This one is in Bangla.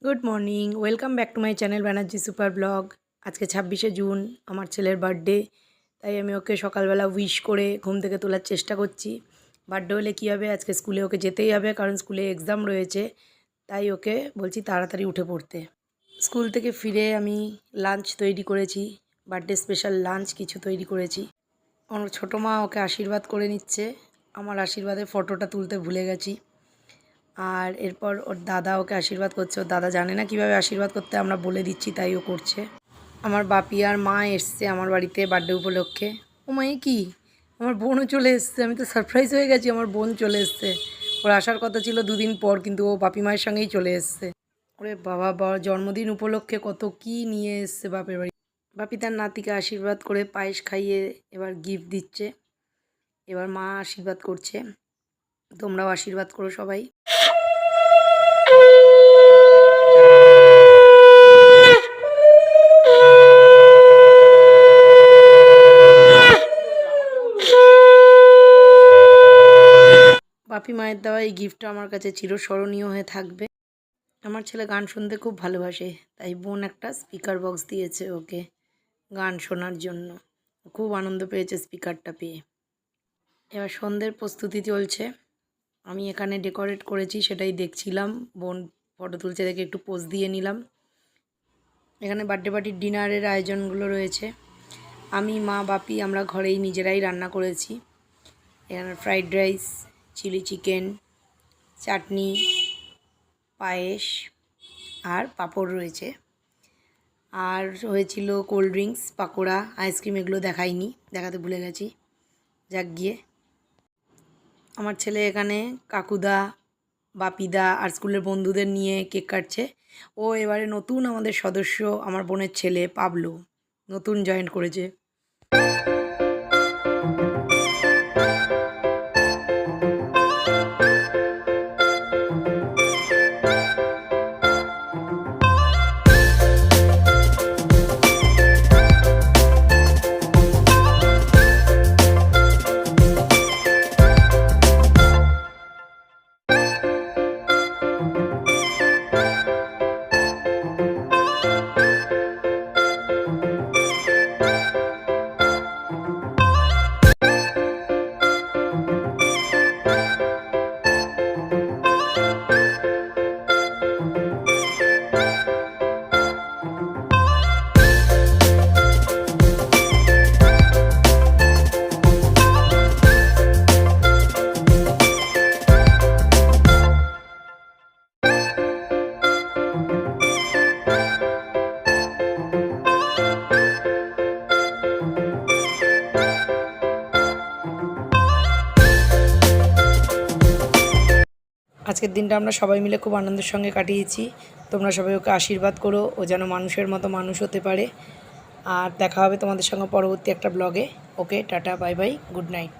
Good morning, welcome back to my channel Banerjee super blog. আজকে 26শে জুন আমার ছেলের বার্থডে, তাই আমি ওকে সকালবেলা উইশ করে ঘুম থেকে তোলার চেষ্টা করছি। বার্থডে হলে কী হবে, আজকে স্কুলে ওকে যেতেই হবে, কারণ স্কুলে এক্সাম রয়েছে। তাই ওকে বলছি তাড়াতাড়ি উঠে পড়তে। স্কুল থেকে ফিরে আমি লাঞ্চ তৈরি করেছি, বার্থডে স্পেশাল লাঞ্চ কিছু তৈরি করেছি। আমার ছোটো মা ওকে আশীর্বাদ করে নিচ্ছে, আমার আশীর্বাদের ফটোটা তুলতে ভুলে গেছি। আর এরপর ওর দাদা ওকে আশীর্বাদ করছে। ওর দাদা জানে না কিভাবে আশীর্বাদ করতে, আমরা বলে দিচ্ছি তাই ও করছে। আমার বাপি আর মা এসছে আমার বাড়িতে বার্থডে উপলক্ষে। ও মা, কি, আমার বোনও চলে এসছে! আমি তো সারপ্রাইজ হয়ে গেছি, আমার বোন চলে এসছে। ওর আসার কথা ছিল 2 দিন পর, কিন্তু ও বাপি মায়ের সঙ্গেই চলে এসছে। ওরে বাবা, জন্মদিন উপলক্ষে কত কি নিয়ে এসছে বাপের বাড়ি। বাপি তার নাতিকে আশীর্বাদ করে পায়েস খাইয়ে এবার গিফট দিচ্ছে। এবার মা আশীর্বাদ করছে, তোমরাও আশীর্বাদ করো সবাই। বাপি মায়ের দেওয়া এই গিফটটা আমার কাছে চিরস্মরণীয় হয়ে থাকবে। আমার ছেলে গান শুনতে খুব ভালোবাসে, তাই বোন একটা স্পিকার বক্স দিয়েছে ওকে গান শোনার জন্য। খুব আনন্দ পেয়েছে স্পিকারটা পেয়ে। এবার সন্ধ্যের প্রস্তুতি চলছে, আমি এখানে ডেকোরেট করেছি সেটাই দেখছিলাম। বোন ফটো তুলছে দেখে একটু পোজ দিয়ে নিলাম। এখানে বার্থডে পার্টির ডিনারের আয়োজনগুলো রয়েছে। আমি, মা, বাপি আমরা ঘরেই নিজেরাই রান্না করেছি। এখানে ফ্রাইড রাইস, চিলি চিকেন, চাটনি, পায়েস আর পাঁপড় রয়েছে। আর হয়েছিল কোল্ড ড্রিঙ্কস, পাকোড়া, আইসক্রিম, এগুলো দেখাতে ভুলে গেছি। যাক গিয়ে, আমার ছেলে এখানে কাকুদা, বাপিদা আর স্কুলের বন্ধুদের নিয়ে কেক কাটছে। ও এবারে নতুন আমাদের সদস্য, আমার বোনের ছেলে পাবলু নতুন জয়েন করেছে। আজকের দিনটা আমরা সবাই মিলে খুব আনন্দের সঙ্গে কাটিয়েছি। তোমরা সবাই ওকে আশীর্বাদ করো, ও যেন মানুষের মতো মানুষ হতে পারে। আর দেখা হবে তোমাদের সঙ্গে পরবর্তী একটা ব্লগে। Okay, tata, bye bye, good night.